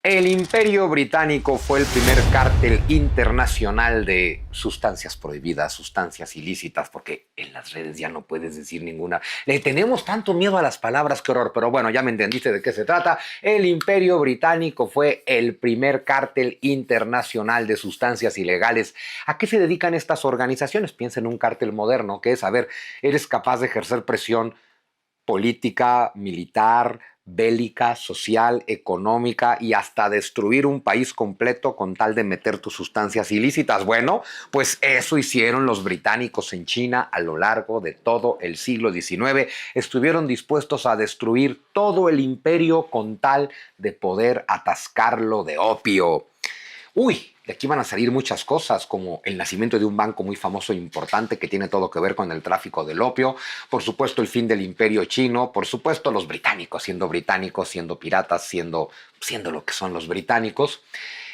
El Imperio Británico fue el primer cártel internacional de sustancias prohibidas, sustancias ilícitas, porque en las redes ya no puedes decir ninguna. Le tenemos tanto miedo a las palabras, qué horror, pero bueno, ya me entendiste de qué se trata. El Imperio Británico fue el primer cártel internacional de sustancias ilegales. ¿A qué se dedican estas organizaciones? Piensa en un cártel moderno, que es, a ver, eres capaz de ejercer presión política, militar, bélica, social, económica y hasta destruir un país completo con tal de meter tus sustancias ilícitas. Bueno, pues eso hicieron los británicos en China a lo largo de todo el siglo XIX. Estuvieron dispuestos a destruir todo el imperio con tal de poder atascarlo de opio. Uy, de aquí van a salir muchas cosas, como el nacimiento de un banco muy famoso e importante que tiene todo que ver con el tráfico del opio, por supuesto el fin del imperio chino, por supuesto los británicos, siendo piratas, siendo lo que son los británicos.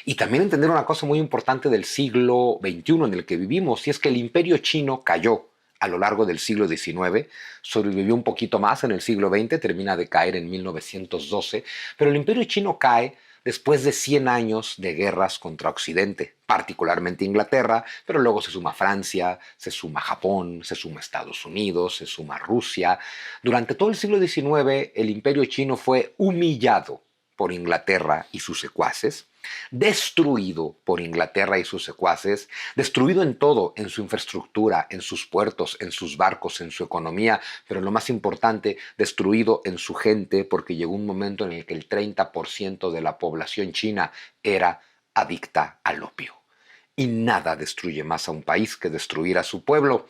Y también entender una cosa muy importante del siglo XXI en el que vivimos, y es que el imperio chino cayó a lo largo del siglo XIX, sobrevivió un poquito más en el siglo XX, termina de caer en 1912, pero el imperio chino cae después de 100 años de guerras contra Occidente, particularmente Inglaterra, pero luego se suma Francia, se suma Japón, se suma Estados Unidos, se suma Rusia. Durante todo el siglo XIX, el imperio chino fue humillado por Inglaterra y sus secuaces, destruido por Inglaterra y sus secuaces, destruido en todo, en su infraestructura, en sus puertos, en sus barcos, en su economía, pero lo más importante, destruido en su gente, porque llegó un momento en el que el 30% de la población china era adicta al opio. Y nada destruye más a un país que destruir a su pueblo.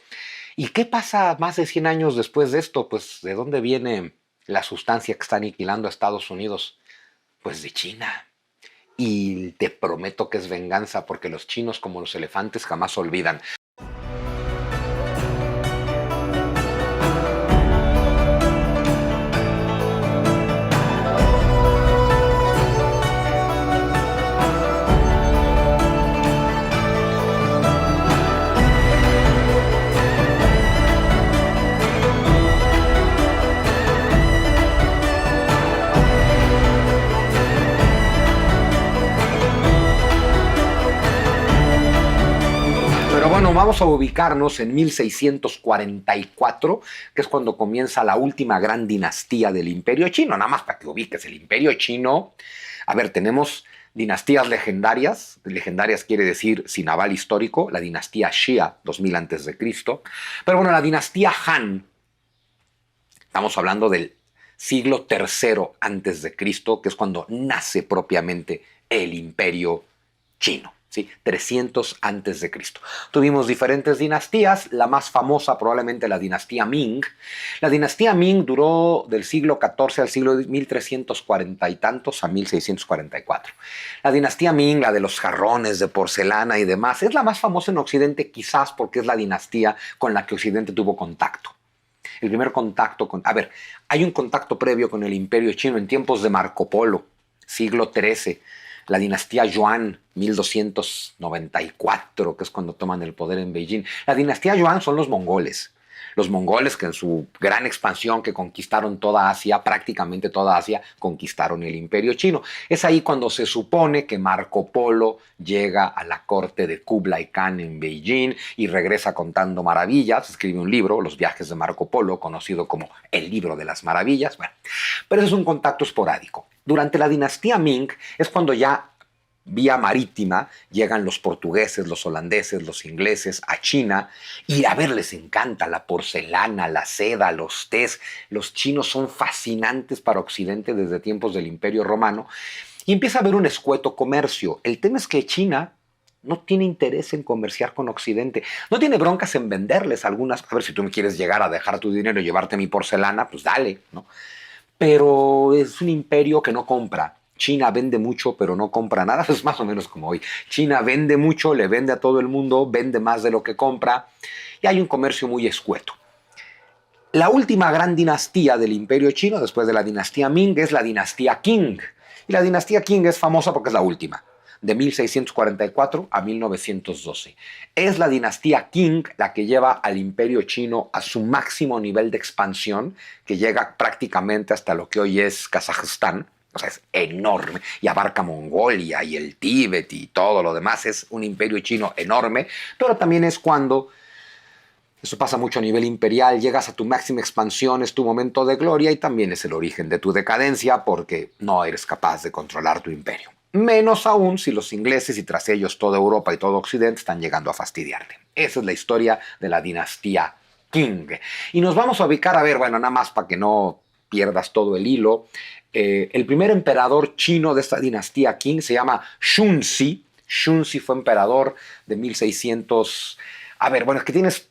¿Y qué pasa más de 100 años después de esto? Pues, ¿de dónde viene la sustancia que está aniquilando a Estados Unidos? Pues de China. Y te prometo que es venganza, porque los chinos, como los elefantes, jamás olvidan. Pero bueno, vamos a ubicarnos en 1644, que es cuando comienza la última gran dinastía del Imperio Chino. Nada más para que ubiques el Imperio Chino. A ver, tenemos dinastías legendarias. Legendarias quiere decir sin aval histórico. La dinastía Xia, 2000 a.C. Pero bueno, la dinastía Han, estamos hablando del siglo III a.C., que es cuando nace propiamente el Imperio Chino. ¿Sí? 300 a.C. Tuvimos diferentes dinastías, la más famosa probablemente la dinastía Ming. La dinastía Ming duró del siglo XIV al siglo 1340 y tantos a 1644. La dinastía Ming, la de los jarrones de porcelana y demás, es la más famosa en Occidente, quizás porque es la dinastía con la que Occidente tuvo contacto. El primer contacto con... A ver, hay un contacto previo con el Imperio Chino en tiempos de Marco Polo, siglo XIII. La dinastía Yuan, 1294, que es cuando toman el poder en Beijing. La dinastía Yuan son los mongoles. Los mongoles que en su gran expansión que conquistaron toda Asia, prácticamente toda Asia, conquistaron el Imperio Chino. Es ahí cuando se supone que Marco Polo llega a la corte de Kublai Khan en Beijing y regresa contando maravillas. Escribe un libro, Los viajes de Marco Polo, conocido como el libro de las maravillas. Bueno, pero eso es un contacto esporádico. Durante la dinastía Ming es cuando ya vía marítima llegan los portugueses, los holandeses, los ingleses a China y a ver, les encanta la porcelana, la seda, los tés. Los chinos son fascinantes para Occidente desde tiempos del Imperio Romano y empieza a haber un escueto comercio. El tema es que China no tiene interés en comerciar con Occidente. No tiene broncas en venderles algunas. A ver, si tú me quieres llegar a dejar tu dinero y llevarte mi porcelana, pues dale, ¿no? Pero es un imperio que no compra. China vende mucho, pero no compra nada. Es más o menos como hoy. China vende mucho, le vende a todo el mundo, vende más de lo que compra, y hay un comercio muy escueto. La última gran dinastía del Imperio Chino, después de la dinastía Ming, es la dinastía Qing. Y la dinastía Qing es famosa porque es la última, de 1644 a 1912. Es la dinastía Qing la que lleva al Imperio Chino a su máximo nivel de expansión, que llega prácticamente hasta lo que hoy es Kazajstán. O sea, es enorme y abarca Mongolia y el Tíbet y todo lo demás. Es un imperio chino enorme, pero también es cuando, eso pasa mucho a nivel imperial, llegas a tu máxima expansión, es tu momento de gloria y también es el origen de tu decadencia porque no eres capaz de controlar tu imperio. Menos aún si los ingleses y tras ellos toda Europa y todo Occidente están llegando a fastidiarte. Esa es la historia de la dinastía Qing. Y nos vamos a ubicar, a ver, bueno, nada más para que no pierdas todo el hilo. El primer emperador chino de esta dinastía Qing se llama Shunxi. Shunxi fue emperador de 1600... A ver, bueno, es que tienes...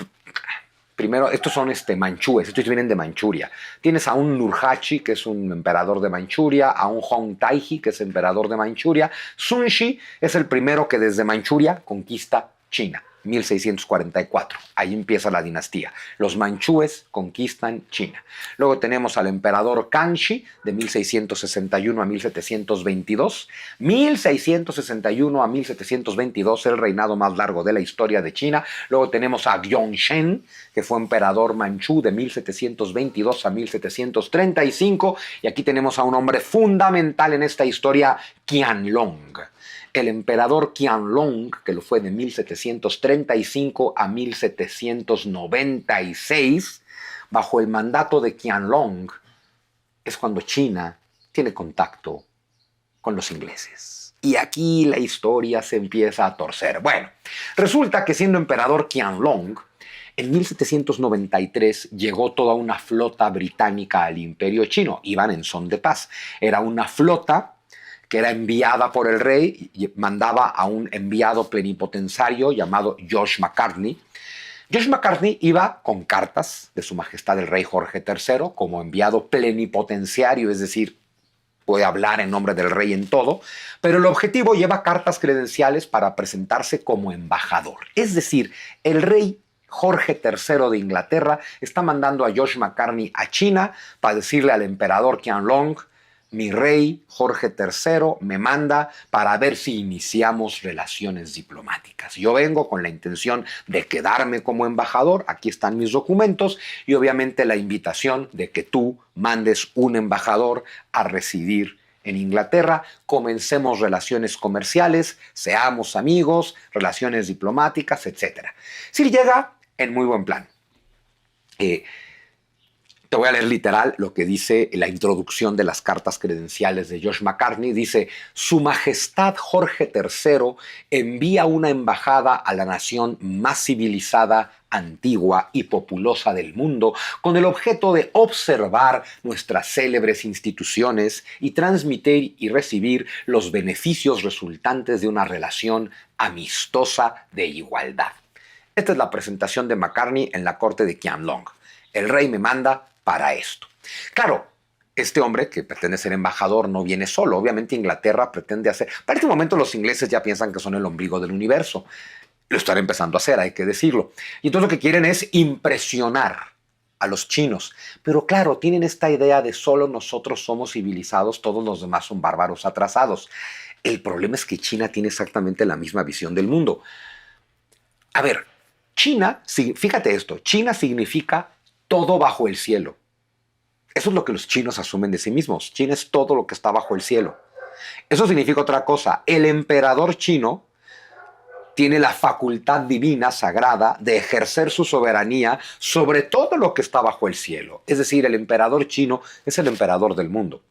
Primero, estos son manchúes, estos vienen de Manchuria. Tienes a un Nurhaci, que es un emperador de Manchuria, a un Hong Taiji, que es emperador de Manchuria. Sun Shi es el primero que desde Manchuria conquista China, 1644. Ahí empieza la dinastía. Los manchúes conquistan China. Luego tenemos al emperador Kangxi, de 1661 a 1722. 1661 a 1722, el reinado más largo de la historia de China. Luego tenemos a Gyeongshen, que fue emperador manchú de 1722 a 1735. Y aquí tenemos a un hombre fundamental en esta historia, Qianlong. El emperador Qianlong, que lo fue de 1735 a 1796, bajo el mandato de Qianlong, es cuando China tiene contacto con los ingleses. Y aquí la historia se empieza a torcer. Bueno, resulta que siendo emperador Qianlong, en 1793 llegó toda una flota británica al imperio chino. Iban en son de paz. Era una flota que era enviada por el rey y mandaba a un enviado plenipotenciario llamado George Macartney. George Macartney iba con cartas de su majestad el rey Jorge III como enviado plenipotenciario, es decir, puede hablar en nombre del rey en todo, pero el objetivo lleva cartas credenciales para presentarse como embajador. Es decir, el rey Jorge III de Inglaterra está mandando a George Macartney a China para decirle al emperador Qianlong: mi rey Jorge III me manda para ver si iniciamos relaciones diplomáticas. Yo vengo con la intención de quedarme como embajador, aquí están mis documentos y obviamente la invitación de que tú mandes un embajador a residir en Inglaterra, comencemos relaciones comerciales, seamos amigos, relaciones diplomáticas, etc. Sir llega en muy buen plan. Te voy a leer literal lo que dice la introducción de las cartas credenciales de George Macartney. Dice: Su Majestad Jorge III envía una embajada a la nación más civilizada, antigua y populosa del mundo con el objeto de observar nuestras célebres instituciones y transmitir y recibir los beneficios resultantes de una relación amistosa de igualdad. Esta es la presentación de Macartney en la corte de Qianlong. El rey me manda para esto. Claro, este hombre que pretende ser embajador no viene solo. Obviamente Inglaterra pretende hacer... Para este momento los ingleses ya piensan que son el ombligo del universo. Lo están empezando a hacer, hay que decirlo. Y entonces lo que quieren es impresionar a los chinos. Pero claro, tienen esta idea de solo nosotros somos civilizados, todos los demás son bárbaros atrasados. El problema es que China tiene exactamente la misma visión del mundo. A ver, China, fíjate esto, China significa todo bajo el cielo. Eso es lo que los chinos asumen de sí mismos. China es todo lo que está bajo el cielo. Eso significa otra cosa. El emperador chino tiene la facultad divina, sagrada, de ejercer su soberanía sobre todo lo que está bajo el cielo. Es decir, el emperador chino es el emperador del mundo.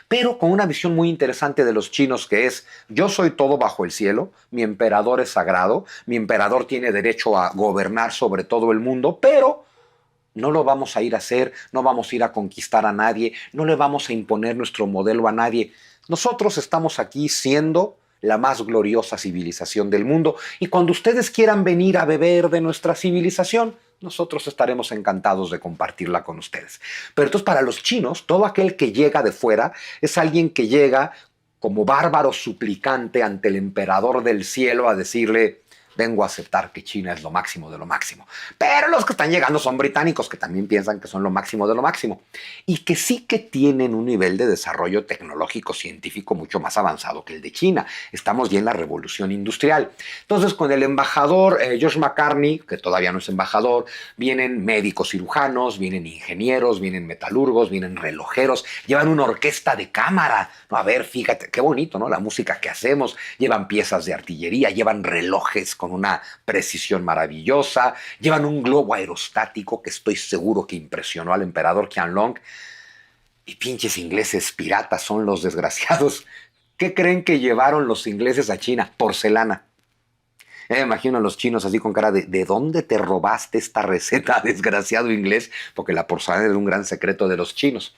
Pero con una visión muy interesante de los chinos que es: yo soy todo bajo el cielo, mi emperador es sagrado, mi emperador tiene derecho a gobernar sobre todo el mundo, pero no lo vamos a ir a hacer, no vamos a ir a conquistar a nadie, no le vamos a imponer nuestro modelo a nadie. Nosotros estamos aquí siendo la más gloriosa civilización del mundo y cuando ustedes quieran venir a beber de nuestra civilización, nosotros estaremos encantados de compartirla con ustedes. Pero entonces para los chinos, todo aquel que llega de fuera es alguien que llega como bárbaro suplicante ante el emperador del cielo a decirle: vengo a aceptar que China es lo máximo de lo máximo. Pero los que están llegando son británicos, que también piensan que son lo máximo de lo máximo. Y que sí que tienen un nivel de desarrollo tecnológico científico mucho más avanzado que el de China. Estamos ya en la revolución industrial. Entonces, con el embajador Josh McCartney, que todavía no es embajador, vienen médicos cirujanos, vienen ingenieros, vienen metalurgos, vienen relojeros, llevan una orquesta de cámara. A ver, fíjate, qué bonito, ¿no? La música que hacemos. Llevan piezas de artillería, llevan relojes con una precisión maravillosa, llevan un globo aerostático que estoy seguro que impresionó al emperador Qianlong. Y pinches ingleses piratas son los desgraciados. ¿Qué creen que llevaron los ingleses a China? Porcelana. Me imagino a los chinos así con cara ¿de dónde te robaste esta receta, desgraciado inglés? Porque la porcelana era un gran secreto de los chinos.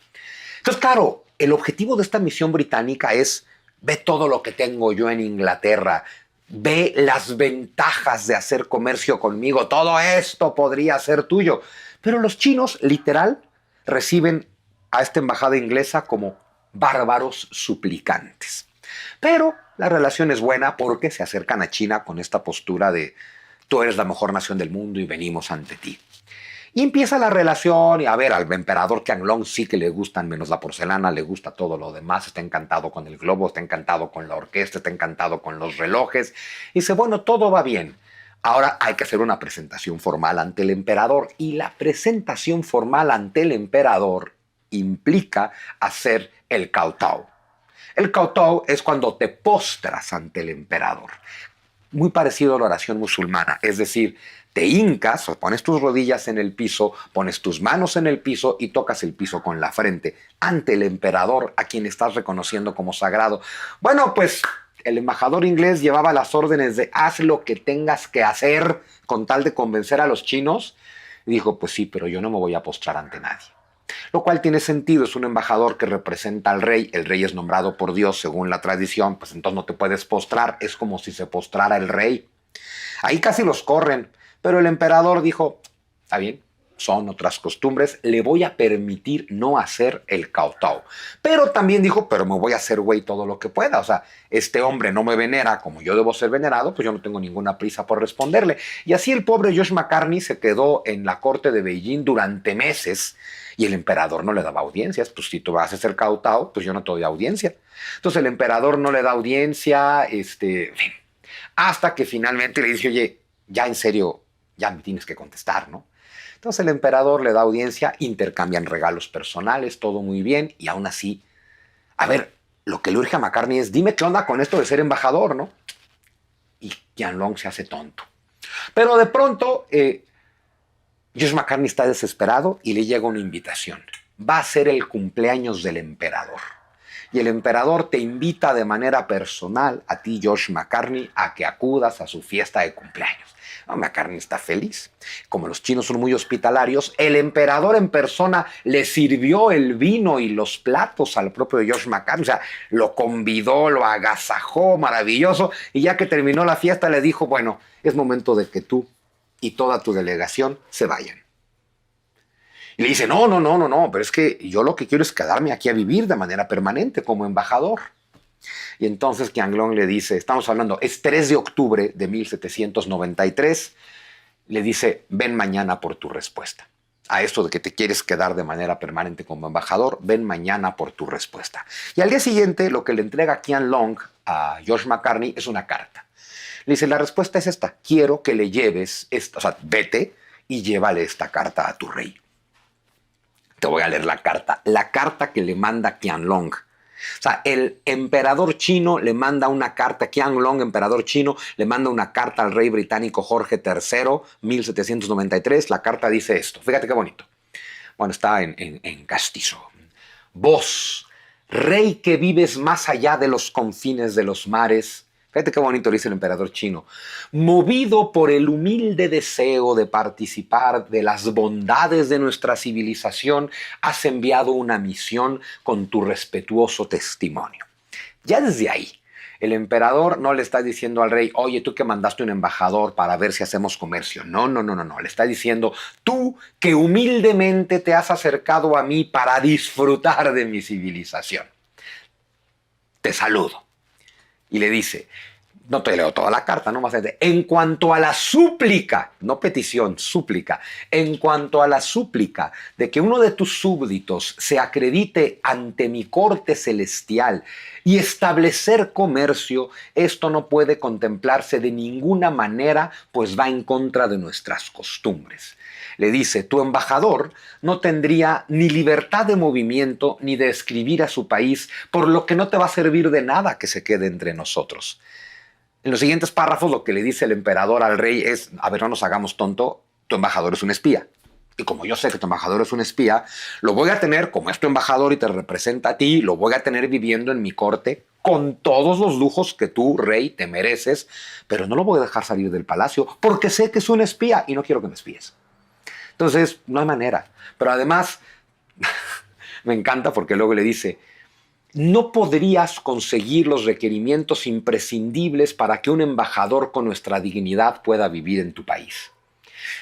Entonces, claro, el objetivo de esta misión británica es: ve todo lo que tengo yo en Inglaterra, ve las ventajas de hacer comercio conmigo, todo esto podría ser tuyo. Pero los chinos, literal, reciben a esta embajada inglesa como bárbaros suplicantes. Pero la relación es buena porque se acercan a China con esta postura de tú eres la mejor nación del mundo y venimos ante ti. Y empieza la relación, y a ver, al emperador Qianlong sí que le gustan menos la porcelana, le gusta todo lo demás, está encantado con el globo, está encantado con la orquesta, está encantado con los relojes. Y dice, bueno, todo va bien. Ahora hay que hacer una presentación formal ante el emperador. Y la presentación formal ante el emperador implica hacer el kowtow. El kowtow es cuando te postras ante el emperador. Muy parecido a la oración musulmana, es decir, te hincas o pones tus rodillas en el piso, pones tus manos en el piso y tocas el piso con la frente ante el emperador a quien estás reconociendo como sagrado. Bueno, pues el embajador inglés llevaba las órdenes de haz lo que tengas que hacer con tal de convencer a los chinos. Y dijo, pues sí, pero yo no me voy a postrar ante nadie. Lo cual tiene sentido, es un embajador que representa al rey, el rey es nombrado por Dios según la tradición, pues entonces no te puedes postrar, es como si se postrara el rey. Ahí casi los corren, pero el emperador dijo, está bien, son otras costumbres, le voy a permitir no hacer el kowtow. Pero también dijo, pero me voy a hacer güey todo lo que pueda, o sea, este hombre no me venera como yo debo ser venerado, pues yo no tengo ninguna prisa por responderle. Y así el pobre Josh McCartney se quedó en la corte de Beijing durante meses, y el emperador no le daba audiencias. Pues si tú vas a hacer kowtow, pues yo no te doy audiencia. Entonces el emperador no le da audiencia, hasta que finalmente le dice, oye, ya en serio, ya me tienes que contestar, ¿no? Entonces el emperador le da audiencia, intercambian regalos personales, todo muy bien, y aún así, a ver, lo que le urge a McCartney es, dime qué onda con esto de ser embajador, ¿no? Y Qianlong se hace tonto. Pero de pronto, Josh McCartney está desesperado y le llega una invitación. Va a ser el cumpleaños del emperador. Y el emperador te invita de manera personal a ti, Josh McCartney, a que acudas a su fiesta de cumpleaños. McCartney está feliz. Como los chinos son muy hospitalarios, el emperador en persona le sirvió el vino y los platos al propio Josh McCartney. O sea, lo convidó, lo agasajó, maravilloso. Y ya que terminó la fiesta, le dijo, bueno, es momento de que tú y toda tu delegación se vayan. Y le dice, no, pero es que yo lo que quiero es quedarme aquí a vivir de manera permanente como embajador. Y entonces Qianlong le dice, estamos hablando, es 3 de octubre de 1793, le dice, ven mañana por tu respuesta. A esto de que te quieres quedar de manera permanente como embajador, ven mañana por tu respuesta. Y al día siguiente, lo que le entrega Qianlong a Josh McCartney es una carta. Le dice, la respuesta es esta, quiero que le lleves, o sea, vete y llévale esta carta a tu rey. Te voy a leer la carta que le manda Qianlong. O sea, el emperador chino le manda una carta, Qianlong, emperador chino, le manda una carta al rey británico Jorge III, 1793. La carta dice esto, fíjate qué bonito. Bueno, está en castizo. Vos, rey que vives más allá de los confines de los mares, fíjate qué bonito dice el emperador chino. Movido por el humilde deseo de participar de las bondades de nuestra civilización, has enviado una misión con tu respetuoso testimonio. Ya desde ahí, el emperador no le está diciendo al rey, oye, tú que mandaste un embajador para ver si hacemos comercio. No. Le está diciendo, tú que humildemente te has acercado a mí para disfrutar de mi civilización. Te saludo. Y le dice, no te leo toda la carta, no más. En cuanto a la súplica, no petición, súplica, en cuanto a la súplica de que uno de tus súbditos se acredite ante mi corte celestial y establecer comercio, esto no puede contemplarse de ninguna manera, pues va en contra de nuestras costumbres. Le dice, tu embajador no tendría ni libertad de movimiento ni de escribir a su país, por lo que no te va a servir de nada que se quede entre nosotros. En los siguientes párrafos lo que le dice el emperador al rey es, a ver, no nos hagamos tonto, tu embajador es un espía. Y como yo sé que tu embajador es un espía, lo voy a tener, como es tu embajador y te representa a ti, lo voy a tener viviendo en mi corte con todos los lujos que tú, rey, te mereces, pero no lo voy a dejar salir del palacio porque sé que es un espía y no quiero que me espíes. Entonces, no hay manera. Pero además, me encanta porque luego le dice, no podrías conseguir los requerimientos imprescindibles para que un embajador con nuestra dignidad pueda vivir en tu país.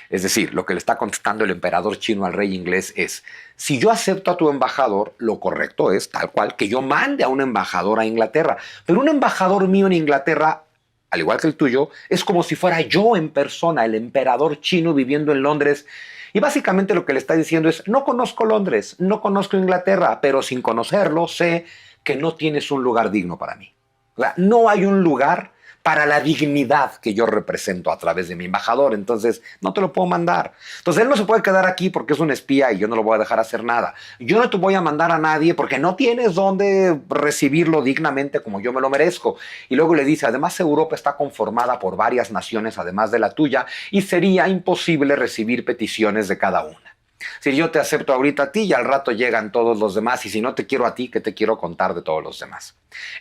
Es decir, lo que le está contestando el emperador chino al rey inglés es, si yo acepto a tu embajador, lo correcto es tal cual que yo mande a un embajador a Inglaterra. Pero un embajador mío en Inglaterra, al igual que el tuyo, es como si fuera yo en persona, el emperador chino viviendo en Londres. Y básicamente lo que le está diciendo es, no conozco Londres, no conozco Inglaterra, pero sin conocerlo sé que no tienes un lugar digno para mí. O sea, no hay un lugar para la dignidad que yo represento a través de mi embajador, entonces no te lo puedo mandar. Entonces él no se puede quedar aquí porque es un espía y yo no lo voy a dejar hacer nada. Yo no te voy a mandar a nadie porque no tienes dónde recibirlo dignamente como yo me lo merezco. Y luego le dice, además Europa está conformada por varias naciones además de la tuya y sería imposible recibir peticiones de cada una. Si yo te acepto ahorita a ti y al rato llegan todos los demás, y si no te quiero a ti, ¿qué te quiero contar de todos los demás?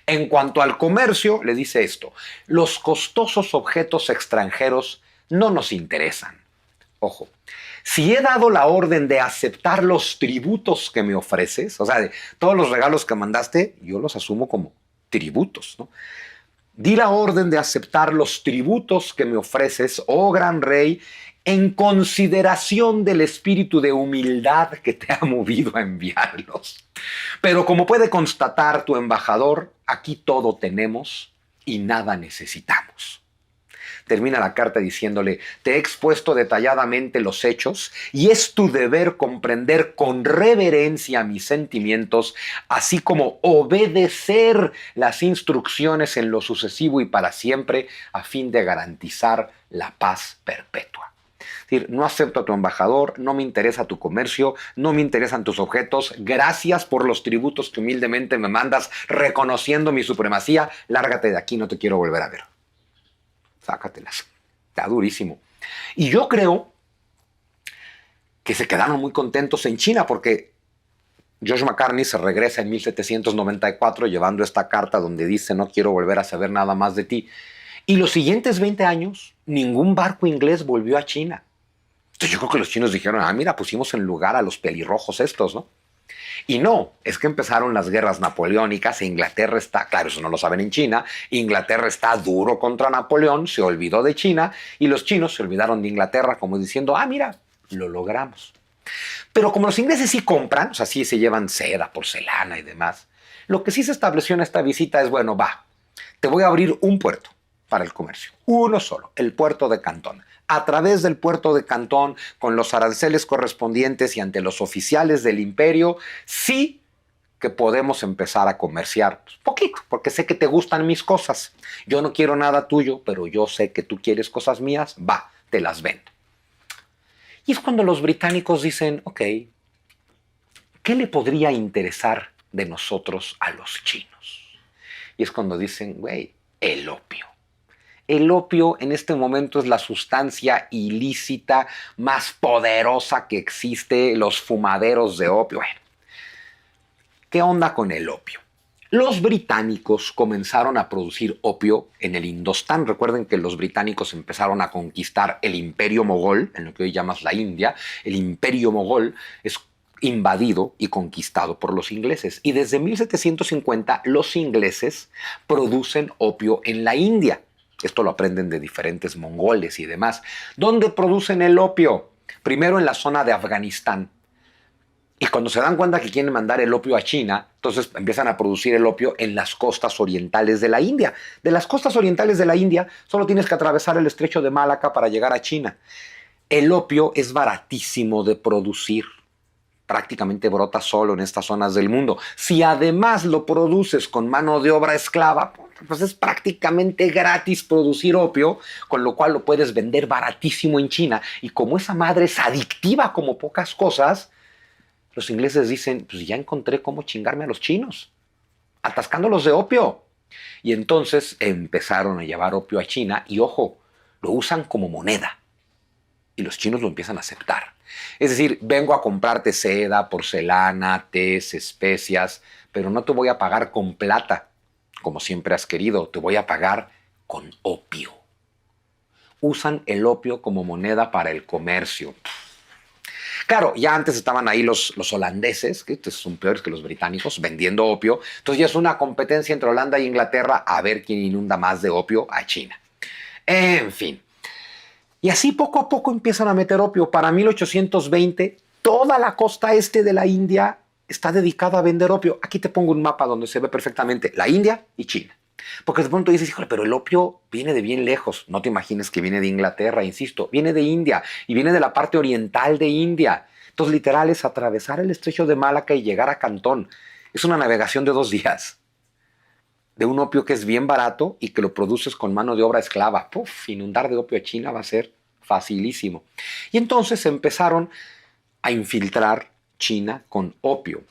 En cuanto al comercio, le dice esto, los costosos objetos extranjeros no nos interesan. Ojo, si he dado la orden de aceptar los tributos que me ofreces, o sea, de todos los regalos que mandaste, yo los asumo como tributos, ¿no? Di la orden de aceptar los tributos que me ofreces, oh gran rey, en consideración del espíritu de humildad que te ha movido a enviarlos. Pero como puede constatar tu embajador, aquí todo tenemos y nada necesitamos. Termina la carta diciéndole, te he expuesto detalladamente los hechos y es tu deber comprender con reverencia mis sentimientos, así como obedecer las instrucciones en lo sucesivo y para siempre, a fin de garantizar la paz perpetua. Es decir, no acepto a tu embajador, no me interesa tu comercio, no me interesan tus objetos, gracias por los tributos que humildemente me mandas reconociendo mi supremacía, lárgate de aquí, no te quiero volver a ver. Sácatelas. Está durísimo. Y yo creo que se quedaron muy contentos en China porque George Macartney se regresa en 1794 llevando esta carta donde dice no quiero volver a saber nada más de ti. Y los siguientes 20 años ningún barco inglés volvió a China. Entonces yo creo que los chinos dijeron, mira, pusimos en lugar a los pelirrojos estos, ¿no? Y no, es que empezaron las guerras napoleónicas e Inglaterra está, claro, eso no lo saben en China, Inglaterra está duro contra Napoleón, se olvidó de China y los chinos se olvidaron de Inglaterra como diciendo, mira, lo logramos. Pero como los ingleses sí compran, o sea, sí se llevan seda, porcelana y demás, lo que sí se estableció en esta visita es, bueno, te voy a abrir un puerto para el comercio, uno solo, el puerto de Cantón. A través del puerto de Cantón, con los aranceles correspondientes y ante los oficiales del imperio, sí que podemos empezar a comerciar poquito, porque sé que te gustan mis cosas. Yo no quiero nada tuyo, pero yo sé que tú quieres cosas mías, te las vendo. Y es cuando los británicos dicen, ok, ¿qué le podría interesar de nosotros a los chinos? Y es cuando dicen, el opio. El opio en este momento es la sustancia ilícita más poderosa que existe, los fumaderos de opio. Bueno, ¿qué onda con el opio? Los británicos comenzaron a producir opio en el Indostán. Recuerden que los británicos empezaron a conquistar el imperio mogol, en lo que hoy llamas la India. El imperio mogol es invadido y conquistado por los ingleses. Y desde 1750 los ingleses producen opio en la India. Esto lo aprenden de diferentes mongoles y demás. ¿Dónde producen el opio? Primero en la zona de Afganistán. Y cuando se dan cuenta que quieren mandar el opio a China, entonces empiezan a producir el opio en las costas orientales de la India. De las costas orientales de la India solo tienes que atravesar el estrecho de Malaca para llegar a China. El opio es baratísimo de producir. Prácticamente brota solo en estas zonas del mundo. Si además lo produces con mano de obra esclava, pues es prácticamente gratis producir opio, con lo cual lo puedes vender baratísimo en China. Y como esa madre es adictiva como pocas cosas, los ingleses dicen, pues ya encontré cómo chingarme a los chinos, atascándolos de opio. Y entonces empezaron a llevar opio a China y, ojo, lo usan como moneda. Y los chinos lo empiezan a aceptar. Es decir, vengo a comprarte seda, porcelana, tés, especias, pero no te voy a pagar con plata, como siempre has querido, te voy a pagar con opio. Usan el opio como moneda para el comercio. Claro, ya antes estaban ahí los holandeses, que son peores que los británicos, vendiendo opio. Entonces ya es una competencia entre Holanda e Inglaterra a ver quién inunda más de opio a China. En fin. Y así poco a poco empiezan a meter opio. Para 1820, toda la costa este de la India está dedicada a vender opio. Aquí te pongo un mapa donde se ve perfectamente la India y China. Porque de pronto dices, híjole, pero el opio viene de bien lejos. No te imagines que viene de Inglaterra, insisto. Viene de India y viene de la parte oriental de India. Entonces, literal, es atravesar el estrecho de Malaca y llegar a Cantón. Es una navegación de 2 días. De un opio que es bien barato y que lo produces con mano de obra esclava. Puf, inundar de opio a China va a ser facilísimo. Y entonces empezaron a infiltrar China con opio.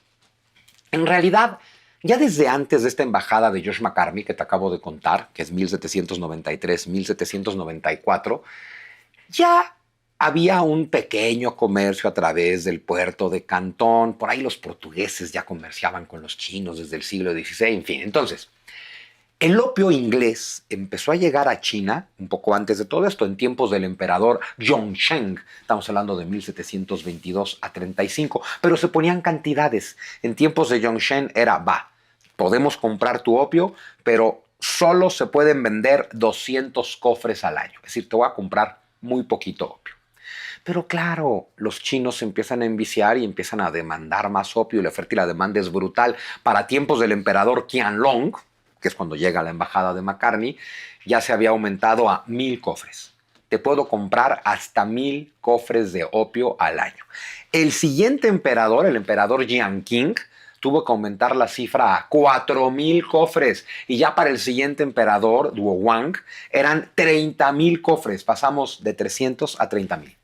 En realidad, ya desde antes de esta embajada de George McCartney, que te acabo de contar, que es 1793-1794, ya había un pequeño comercio a través del puerto de Cantón. Por ahí los portugueses ya comerciaban con los chinos desde el siglo XVI, en fin. Entonces, el opio inglés empezó a llegar a China un poco antes de todo esto, en tiempos del emperador Yongzheng. Estamos hablando de 1722 a 35, pero se ponían cantidades. En tiempos de Yongzheng era, podemos comprar tu opio, pero solo se pueden vender 200 cofres al año. Es decir, te voy a comprar muy poquito opio. Pero claro, los chinos se empiezan a enviciar y empiezan a demandar más opio y la oferta y la demanda es brutal. Para tiempos del emperador Qianlong, que es cuando llega la embajada de McCartney, ya se había aumentado a 1000 cofres. Te puedo comprar hasta 1000 cofres de opio al año. El siguiente emperador, el emperador Jianqing, tuvo que aumentar la cifra a 4000 cofres. Y ya para el siguiente emperador, Duo Wang, eran 30,000 cofres. Pasamos de 300 a 30,000.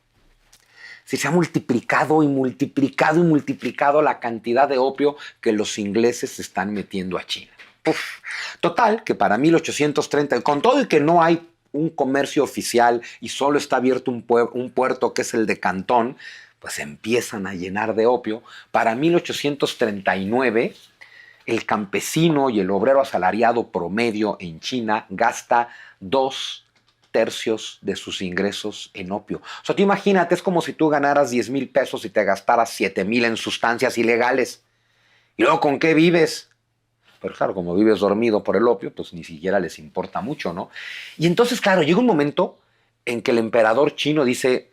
Si se ha multiplicado y multiplicado y multiplicado la cantidad de opio que los ingleses están metiendo a China. Uf. Total, que para 1830, con todo y que no hay un comercio oficial y solo está abierto un puerto que es el de Cantón, pues empiezan a llenar de opio. Para 1839, el campesino y el obrero asalariado promedio en China gasta 2/3 de sus ingresos en opio. O sea, tú imagínate, es como si tú ganaras 10,000 pesos y te gastaras 7,000 en sustancias ilegales. ¿Y luego con qué vives? Pero claro, como vives dormido por el opio, pues ni siquiera les importa mucho, ¿no? Y entonces, claro, llega un momento en que el emperador chino dice,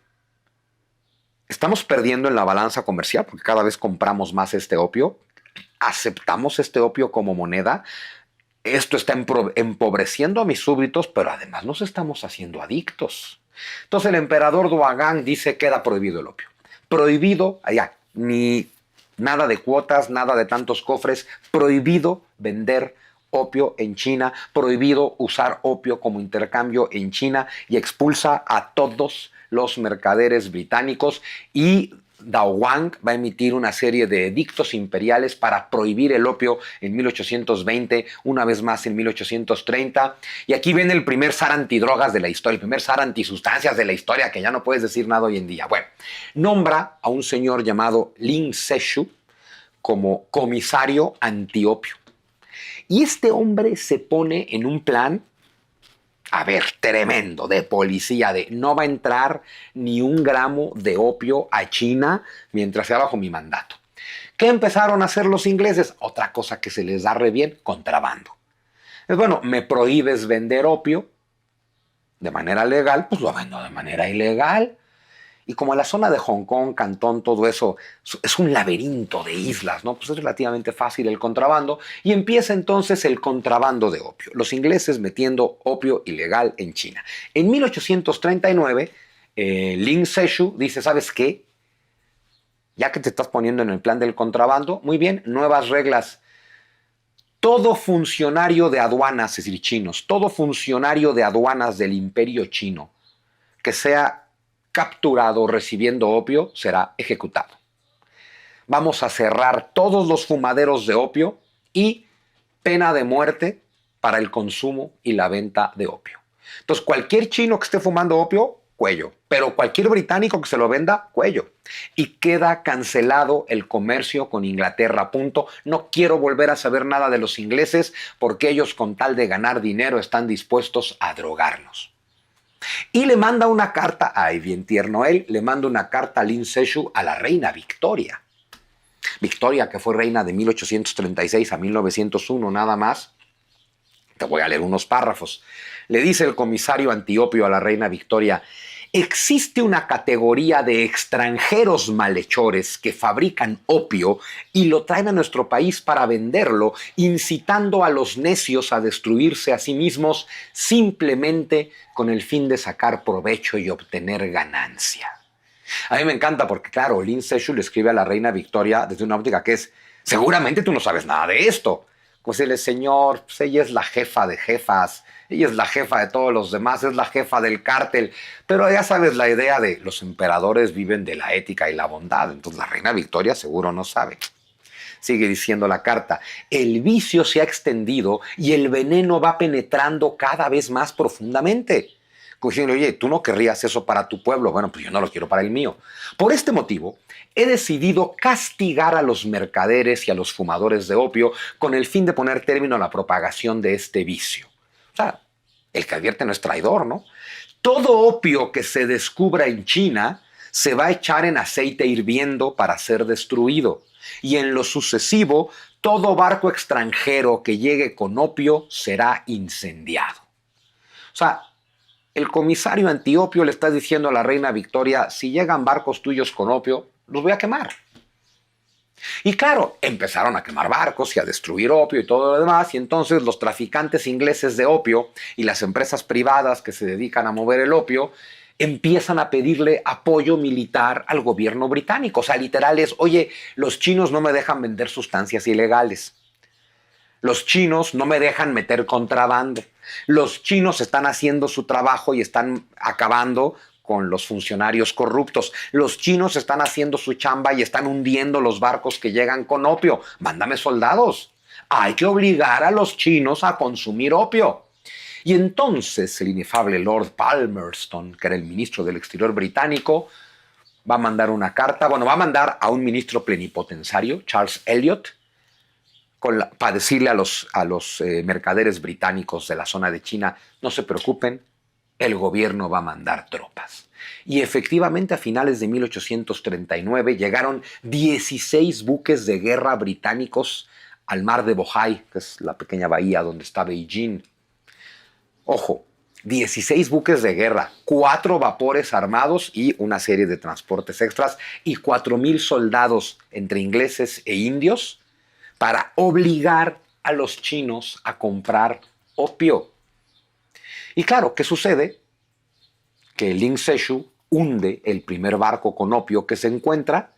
estamos perdiendo en la balanza comercial porque cada vez compramos más este opio, aceptamos este opio como moneda, esto está empobreciendo a mis súbditos, pero además nos estamos haciendo adictos. Entonces el emperador Duogang dice, queda prohibido el opio. Prohibido, allá, ni nada de cuotas, nada de tantos cofres, prohibido vender opio en China, prohibido usar opio como intercambio en China y expulsa a todos los mercaderes británicos y Dao Wang va a emitir una serie de edictos imperiales para prohibir el opio en 1820, una vez más en 1830. Y aquí viene el primer zar antidrogas de la historia, el primer zar antisustancias de la historia, que ya no puedes decir nada hoy en día. Bueno, nombra a un señor llamado Lin Zexu como comisario antiopio. Y este hombre se pone en un plan, a ver, tremendo, de policía, de no va a entrar ni un gramo de opio a China mientras sea bajo mi mandato. ¿Qué empezaron a hacer los ingleses? Otra cosa que se les da re bien, contrabando. Es bueno, me prohíbes vender opio de manera legal, pues lo vendo de manera ilegal. Y como la zona de Hong Kong, Cantón, todo eso es un laberinto de islas, ¿no? Pues es relativamente fácil el contrabando y empieza entonces el contrabando de opio. Los ingleses metiendo opio ilegal en China. En 1839, Lin Zexu dice, ¿sabes qué? Ya que te estás poniendo en el plan del contrabando, muy bien, nuevas reglas. Todo funcionario de aduanas, es decir, chinos, todo funcionario de aduanas del imperio chino que sea capturado recibiendo opio será ejecutado. Vamos a cerrar todos los fumaderos de opio y pena de muerte para el consumo y la venta de opio. Entonces, cualquier chino que esté fumando opio, cuello. Pero cualquier británico que se lo venda, cuello. Y queda cancelado el comercio con Inglaterra. Punto. No quiero volver a saber nada de los ingleses porque ellos con tal de ganar dinero están dispuestos a drogarnos. Y le manda una carta, ay, bien tierno él, le manda una carta a Lin Zexu a la reina Victoria. Victoria, que fue reina de 1836 a 1901 nada más. Te voy a leer unos párrafos. Le dice el comisario antiopio a la reina Victoria: existe una categoría de extranjeros malhechores que fabrican opio y lo traen a nuestro país para venderlo, incitando a los necios a destruirse a sí mismos simplemente con el fin de sacar provecho y obtener ganancia. A mí me encanta porque, claro, Lin Zexu le escribe a la reina Victoria desde una óptica que es, seguramente tú no sabes nada de esto. Pues él es, señor, pues ella es la jefa de jefas, ella es la jefa de todos los demás, es la jefa del cártel. Pero ya sabes la idea de los emperadores viven de la ética y la bondad. Entonces la reina Victoria seguro no sabe. Sigue diciendo la carta, el vicio se ha extendido y el veneno va penetrando cada vez más profundamente. Diciendo, oye, tú no querrías eso para tu pueblo. Bueno, pues yo no lo quiero para el mío. Por este motivo, he decidido castigar a los mercaderes y a los fumadores de opio con el fin de poner término a la propagación de este vicio. O sea, el que advierte no es traidor, ¿no? Todo opio que se descubra en China se va a echar en aceite hirviendo para ser destruido. Y en lo sucesivo, todo barco extranjero que llegue con opio será incendiado. O sea, el comisario antiopio le está diciendo a la reina Victoria, si llegan barcos tuyos con opio, los voy a quemar. Y claro, empezaron a quemar barcos y a destruir opio y todo lo demás, y entonces los traficantes ingleses de opio y las empresas privadas que se dedican a mover el opio empiezan a pedirle apoyo militar al gobierno británico. O sea, literal es, oye, los chinos no me dejan vender sustancias ilegales. Los chinos no me dejan meter contrabando. Los chinos están haciendo su trabajo y están acabando con los funcionarios corruptos. Los chinos están haciendo su chamba y están hundiendo los barcos que llegan con opio. Mándame soldados. Hay que obligar a los chinos a consumir opio. Y entonces el inefable Lord Palmerston, que era el ministro del Exterior británico, va a mandar una carta, va a mandar a un ministro plenipotenciario, Charles Elliot, para decirle a los mercaderes británicos de la zona de China, no se preocupen, el gobierno va a mandar tropas. Y efectivamente a finales de 1839 llegaron 16 buques de guerra británicos al mar de Bohai, que es la pequeña bahía donde está Beijing. Ojo, 16 buques de guerra, 4 vapores armados y una serie de transportes extras y 4,000 soldados entre ingleses e indios para obligar a los chinos a comprar opio. Y claro, ¿qué sucede? Que Lin Zexu hunde el primer barco con opio que se encuentra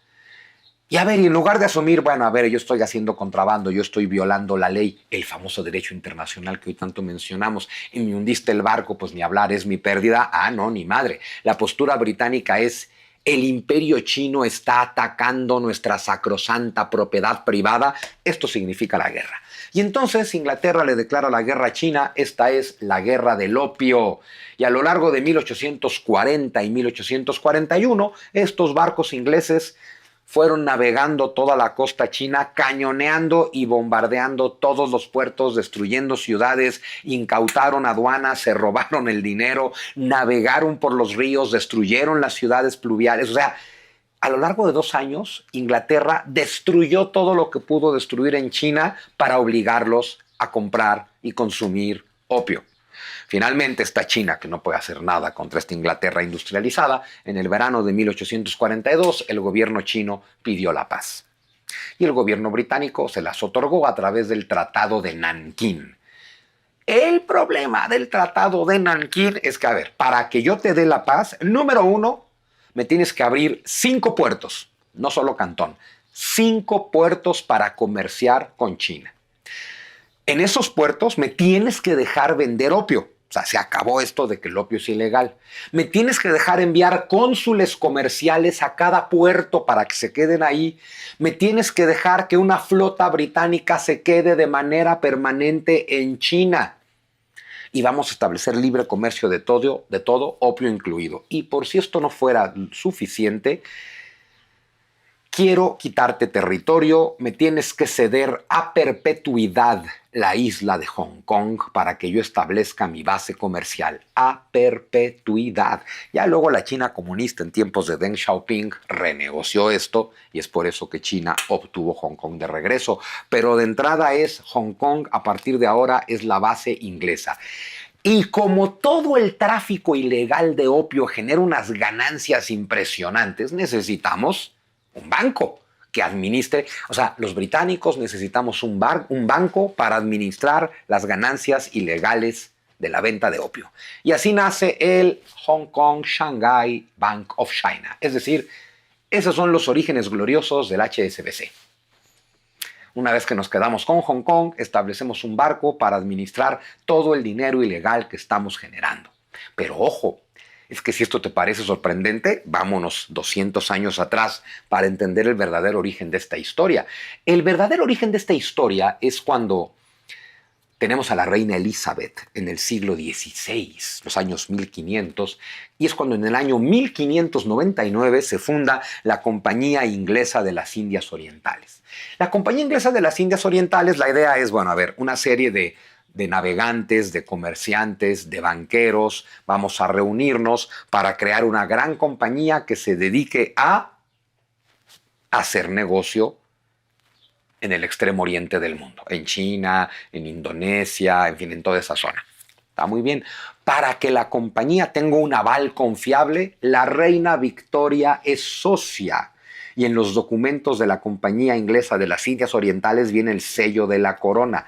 y en lugar de asumir, yo estoy haciendo contrabando, yo estoy violando la ley, el famoso derecho internacional que hoy tanto mencionamos, y me hundiste el barco, pues ni hablar, es mi pérdida. Ah, no, ni madre. La postura británica es, el imperio chino está atacando nuestra sacrosanta propiedad privada, esto significa la guerra. Y entonces Inglaterra le declara la guerra a China, esta es la guerra del opio. Y a lo largo de 1840 y 1841, estos barcos ingleses fueron navegando toda la costa china, cañoneando y bombardeando todos los puertos, destruyendo ciudades, incautaron aduanas, se robaron el dinero, navegaron por los ríos, destruyeron las ciudades pluviales. O sea, a lo largo de 2 años, Inglaterra destruyó todo lo que pudo destruir en China para obligarlos a comprar y consumir opio. Finalmente, esta China, que no puede hacer nada contra esta Inglaterra industrializada, en el verano de 1842 el gobierno chino pidió la paz. Y el gobierno británico se las otorgó a través del Tratado de Nankín. El problema del Tratado de Nankín es que, a ver, para que yo te dé la paz, número uno, me tienes que abrir 5 puertos, no solo Cantón, 5 puertos para comerciar con China. En esos puertos me tienes que dejar vender opio. O sea, se acabó esto de que el opio es ilegal. Me tienes que dejar enviar cónsules comerciales a cada puerto para que se queden ahí. Me tienes que dejar que una flota británica se quede de manera permanente en China. Y vamos a establecer libre comercio de todo, opio incluido. Y por si esto no fuera suficiente, quiero quitarte territorio, me tienes que ceder a perpetuidad la isla de Hong Kong para que yo establezca mi base comercial. A perpetuidad. Ya luego la China comunista en tiempos de Deng Xiaoping renegoció esto y es por eso que China obtuvo Hong Kong de regreso. Pero de entrada es Hong Kong, a partir de ahora es la base inglesa. Y como todo el tráfico ilegal de opio genera unas ganancias impresionantes, necesitamos un banco que administre. O sea, los británicos necesitamos un banco para administrar las ganancias ilegales de la venta de opio. Y así nace el Hong Kong Shanghai Bank of China. Es decir, esos son los orígenes gloriosos del HSBC. Una vez que nos quedamos con Hong Kong, establecemos un barco para administrar todo el dinero ilegal que estamos generando. Pero ojo, es que si esto te parece sorprendente, vámonos 200 años atrás para entender el verdadero origen de esta historia. El verdadero origen de esta historia es cuando tenemos a la reina Elizabeth en el siglo XVI, los años 1500, y es cuando en el año 1599 se funda la Compañía Inglesa de las Indias Orientales. La Compañía Inglesa de las Indias Orientales, la idea es, bueno, a ver, una serie de navegantes, de comerciantes, de banqueros, vamos a reunirnos para crear una gran compañía que se dedique a hacer negocio en el extremo oriente del mundo, en China, en Indonesia, en fin, en toda esa zona. Está muy bien. Para que la compañía tenga un aval confiable, la reina Victoria es socia. Y en los documentos de la Compañía Inglesa de las Indias Orientales viene el sello de la corona.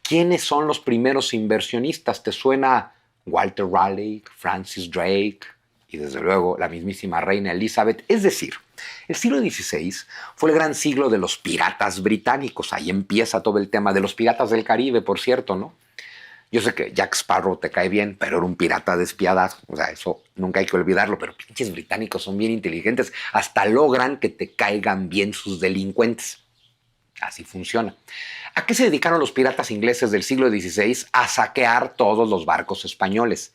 ¿Quiénes son los primeros inversionistas? ¿Te suena Walter Raleigh, Francis Drake y desde luego la mismísima reina Elizabeth? Es decir, el siglo XVI fue el gran siglo de los piratas británicos. Ahí empieza todo el tema de los piratas del Caribe, por cierto, ¿no? Yo sé que Jack Sparrow te cae bien, pero era un pirata despiadado. O sea, eso nunca hay que olvidarlo, pero pinches británicos son bien inteligentes. Hasta logran que te caigan bien sus delincuentes. Así funciona. ¿A qué se dedicaron los piratas ingleses del siglo XVI? A saquear todos los barcos españoles.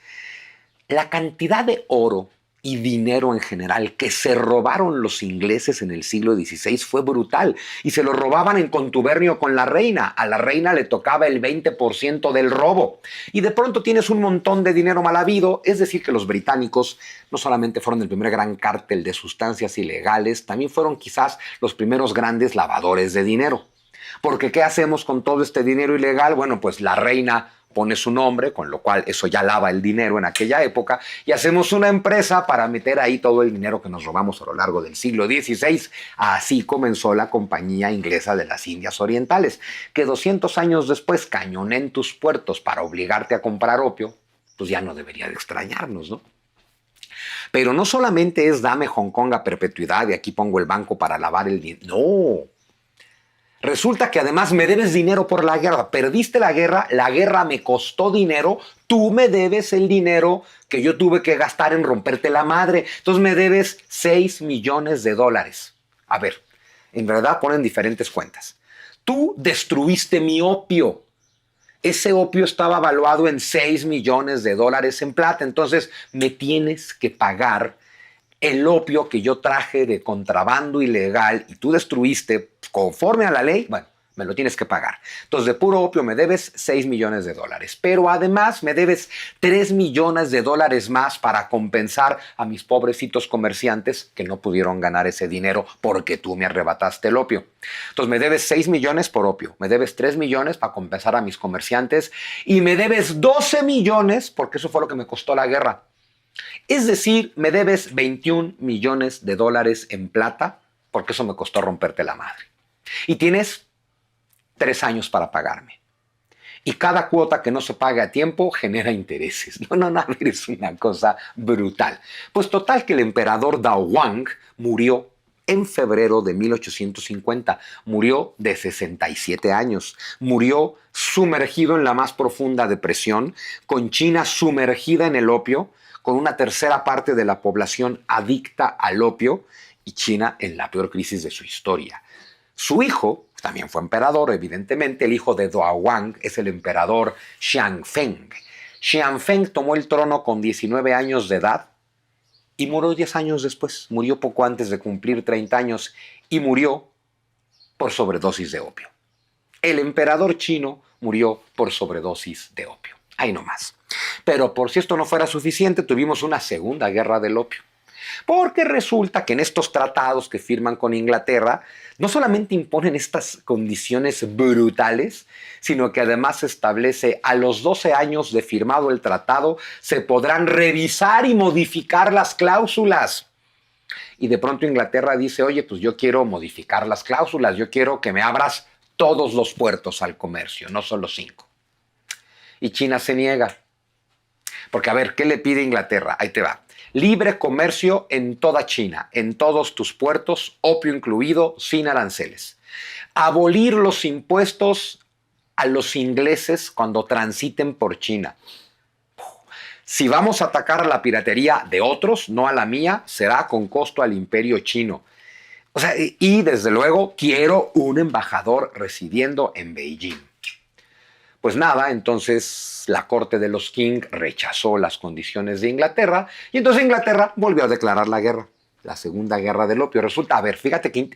La cantidad de oro y dinero en general que se robaron los ingleses en el siglo XVI fue brutal y se lo robaban en contubernio con la reina. A la reina le tocaba el 20% del robo y de pronto tienes un montón de dinero mal habido. Es decir, que los británicos no solamente fueron el primer gran cártel de sustancias ilegales, también fueron quizás los primeros grandes lavadores de dinero. Porque ¿qué hacemos con todo este dinero ilegal? Bueno, pues la reina pone su nombre, con lo cual eso ya lava el dinero en aquella época, y hacemos una empresa para meter ahí todo el dinero que nos robamos a lo largo del siglo XVI. Así comenzó la Compañía Inglesa de las Indias Orientales, que 200 años después cañonea en tus puertos para obligarte a comprar opio, pues ya no debería de extrañarnos, ¿no? Pero no solamente es dame Hong Kong a perpetuidad y aquí pongo el banco para lavar el dinero, no. Resulta que además me debes dinero por la guerra. Perdiste la guerra me costó dinero, tú me debes el dinero que yo tuve que gastar en romperte la madre. Entonces me debes $6 millones. A ver, en verdad ponen diferentes cuentas. Tú destruiste mi opio. Ese opio estaba valuado en $6 millones en plata. Entonces me tienes que pagar el opio que yo traje de contrabando ilegal y tú destruiste conforme a la ley. Bueno, me lo tienes que pagar. Entonces, de puro opio me debes 6 millones de dólares. Pero además me debes 3 millones de dólares más para compensar a mis pobrecitos comerciantes que no pudieron ganar ese dinero porque tú me arrebataste el opio. Entonces, me debes 6 millones por opio. Me debes 3 millones para compensar a mis comerciantes. Y me debes 12 millones porque eso fue lo que me costó la guerra. Es decir, me debes 21 millones de dólares en plata porque eso me costó romperte la madre. Y tienes 3 años para pagarme. Y cada cuota que no se paga a tiempo genera intereses. No, es una cosa brutal. Pues total que el emperador Dao Wang murió en febrero de 1850. Murió de 67 años. Murió sumergido en la más profunda depresión, con China sumergida en el opio, con una tercera parte de la población adicta al opio y China en la peor crisis de su historia. Su hijo también fue emperador, evidentemente. El hijo de Dao Wang es el emperador Xianfeng. Xianfeng tomó el trono con 19 años de edad y murió 10 años después. Murió poco antes de cumplir 30 años y murió por sobredosis de opio. El emperador chino murió por sobredosis de opio. Ahí nomás. Pero por si esto no fuera suficiente, tuvimos una segunda guerra del opio. Porque resulta que en estos tratados que firman con Inglaterra, no solamente imponen estas condiciones brutales, sino que además establece a los 12 años de firmado el tratado, se podrán revisar y modificar las cláusulas. Y de pronto Inglaterra dice, oye, pues yo quiero modificar las cláusulas, yo quiero que me abras todos los puertos al comercio, no solo 5. Y China se niega. Porque a ver, ¿qué le pide Inglaterra? Ahí te va. Libre comercio en toda China, en todos tus puertos, opio incluido, sin aranceles. Abolir los impuestos a los ingleses cuando transiten por China. Si vamos a atacar a la piratería de otros, no a la mía, será con costo al imperio chino. O sea, y desde luego quiero un embajador residiendo en Beijing. Pues nada, entonces la corte de los Qing rechazó las condiciones de Inglaterra y entonces Inglaterra volvió a declarar la guerra, la segunda guerra del opio. Resulta, a ver, fíjate que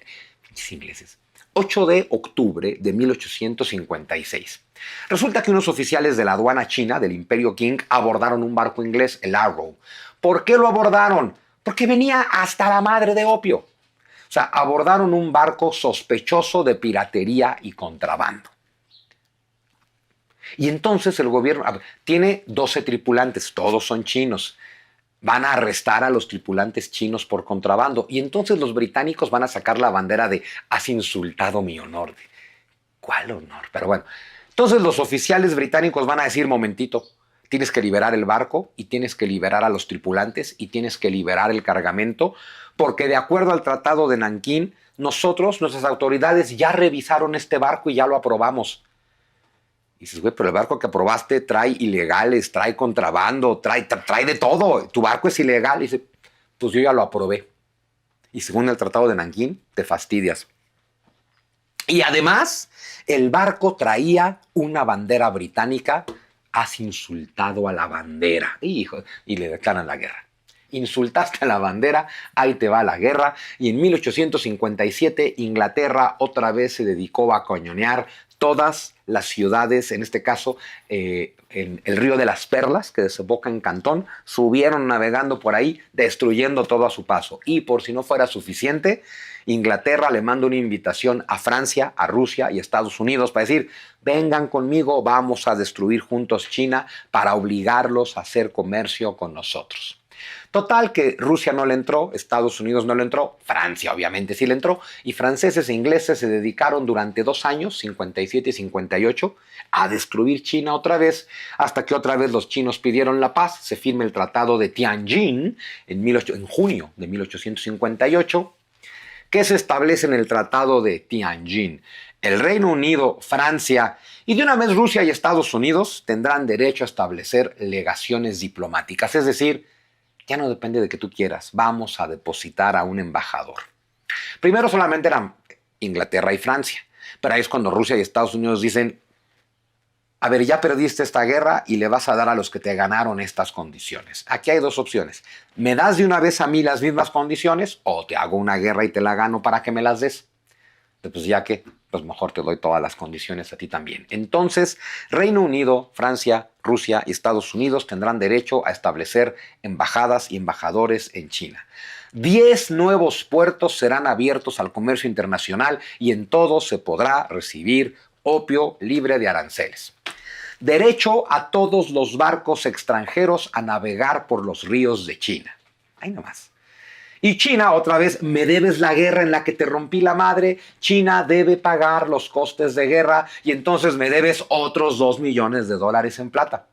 ingleses. 8 de octubre de 1856. Resulta que unos oficiales de la aduana china del Imperio Qing abordaron un barco inglés, el Arrow. ¿Por qué lo abordaron? Porque venía hasta la madre de opio. O sea, abordaron un barco sospechoso de piratería y contrabando. Y entonces el gobierno tiene 12 tripulantes, todos son chinos. Van a arrestar a los tripulantes chinos por contrabando. Y entonces los británicos van a sacar la bandera de has insultado mi honor. ¿Cuál honor? Pero bueno, entonces los oficiales británicos van a decir, momentito, tienes que liberar el barco y tienes que liberar a los tripulantes y tienes que liberar el cargamento, porque de acuerdo al Tratado de Nankín, nuestras autoridades ya revisaron este barco y ya lo aprobamos. Y dices, güey, pero el barco que aprobaste trae ilegales, trae contrabando, trae de todo. Tu barco es ilegal. Y dice, pues yo ya lo aprobé. Y según el Tratado de Nankín, te fastidias. Y además, el barco traía una bandera británica. Has insultado a la bandera. Hijo, y le declaran la guerra. Insultaste a la bandera, ahí te va la guerra. Y en 1857, Inglaterra otra vez se dedicó a cañonear todas las ciudades, en este caso en el río de las Perlas, que desemboca en Cantón, subieron navegando por ahí, destruyendo todo a su paso. Y por si no fuera suficiente, Inglaterra le manda una invitación a Francia, a Rusia y a Estados Unidos para decir, vengan conmigo, vamos a destruir juntos China para obligarlos a hacer comercio con nosotros. Total que Rusia no le entró, Estados Unidos no le entró, Francia obviamente sí le entró, y franceses e ingleses se dedicaron durante 2 años, 57 y 58, a destruir China otra vez, hasta que otra vez los chinos pidieron la paz, se firma el Tratado de Tianjin en junio de 1858, que se establece en el Tratado de Tianjin. El Reino Unido, Francia y de una vez Rusia y Estados Unidos tendrán derecho a establecer legaciones diplomáticas, es decir, ya no depende de que tú quieras, vamos a depositar a un embajador. Primero solamente eran Inglaterra y Francia, pero ahí es cuando Rusia y Estados Unidos dicen, a ver, ya perdiste esta guerra y le vas a dar a los que te ganaron estas condiciones. Aquí hay 2 opciones, me das de una vez a mí las mismas condiciones o te hago una guerra y te la gano para que me las des. Pues ya que, pues mejor te doy todas las condiciones a ti también. Entonces, Reino Unido, Francia, Rusia y Estados Unidos tendrán derecho a establecer embajadas y embajadores en China. 10 nuevos puertos serán abiertos al comercio internacional y en todos se podrá recibir opio libre de aranceles. Derecho a todos los barcos extranjeros a navegar por los ríos de China. Ahí nomás. Y China, otra vez, me debes la guerra en la que te rompí la madre. China debe pagar los costes de guerra y entonces me debes otros 2 millones de dólares en plata.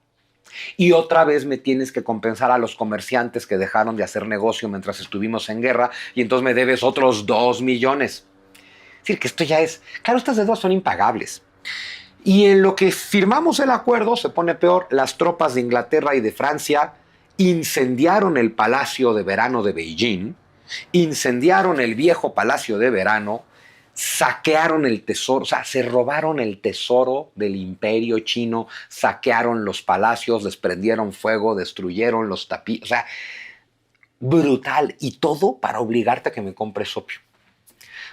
Y otra vez me tienes que compensar a los comerciantes que dejaron de hacer negocio mientras estuvimos en guerra y entonces me debes otros 2 millones. Es decir, que esto ya es... Claro, estas deudas son impagables. Y en lo que firmamos el acuerdo se pone peor. Las tropas de Inglaterra y de Francia incendiaron el Palacio de Verano de Beijing, incendiaron el viejo Palacio de Verano, saquearon el tesoro, o sea, se robaron el tesoro del imperio chino, saquearon los palacios, les prendieron fuego, destruyeron los tapices, o sea, brutal. Y todo para obligarte a que me compres opio.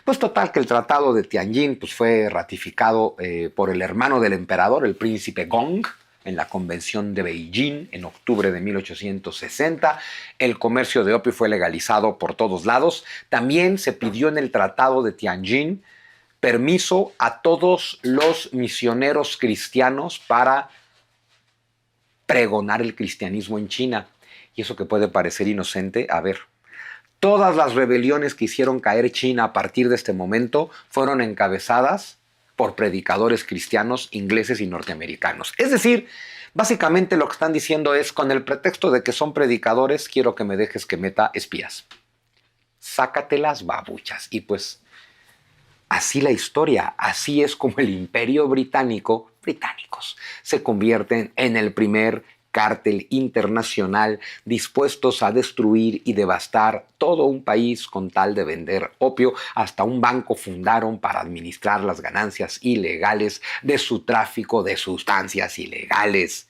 Pues total que el tratado de Tianjin pues, fue ratificado por el hermano del emperador, el príncipe Gong, en la Convención de Beijing en octubre de 1860. El comercio de opio fue legalizado por todos lados. También se pidió en el Tratado de Tianjin permiso a todos los misioneros cristianos para pregonar el cristianismo en China. Y eso que puede parecer inocente, a ver, todas las rebeliones que hicieron caer China a partir de este momento fueron encabezadas por predicadores cristianos ingleses y norteamericanos. Es decir, básicamente lo que están diciendo es, con el pretexto de que son predicadores, quiero que me dejes que meta espías. Sácate las babuchas. Y pues, así la historia, así es como el Imperio Británico, británicos, se convierten en el primer cártel internacional dispuestos a destruir y devastar todo un país con tal de vender opio. Hasta un banco fundaron para administrar las ganancias ilegales de su tráfico de sustancias ilegales.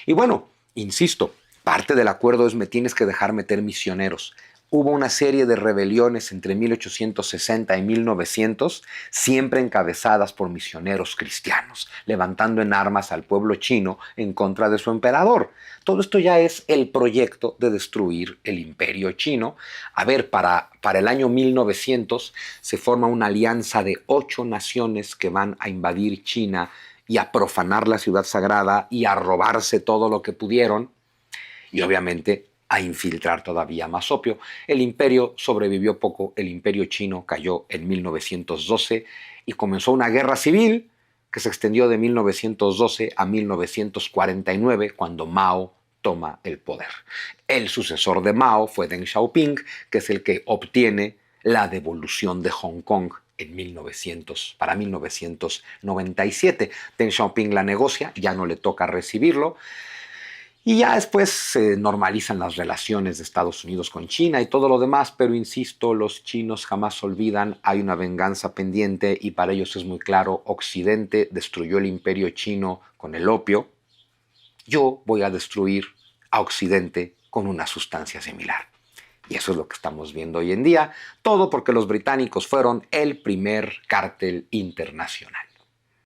Y bueno, insisto, parte del acuerdo es me tienes que dejar meter misioneros. Hubo una serie de rebeliones entre 1860 y 1900, siempre encabezadas por misioneros cristianos, levantando en armas al pueblo chino en contra de su emperador. Todo esto ya es el proyecto de destruir el imperio chino. A ver, para el año 1900 se forma una alianza de 8 naciones que van a invadir China y a profanar la ciudad sagrada y a robarse todo lo que pudieron. Y obviamente a infiltrar todavía más opio. El imperio sobrevivió poco, el imperio chino cayó en 1912 y comenzó una guerra civil que se extendió de 1912 a 1949 cuando Mao toma el poder. El sucesor de Mao fue Deng Xiaoping, que es el que obtiene la devolución de Hong Kong para 1997. Deng Xiaoping la negocia, ya no le toca recibirlo. Y ya después se normalizan las relaciones de Estados Unidos con China y todo lo demás, pero insisto, los chinos jamás olvidan, hay una venganza pendiente y para ellos es muy claro, Occidente destruyó el imperio chino con el opio, yo voy a destruir a Occidente con una sustancia similar. Y eso es lo que estamos viendo hoy en día, todo porque los británicos fueron el primer cártel internacional.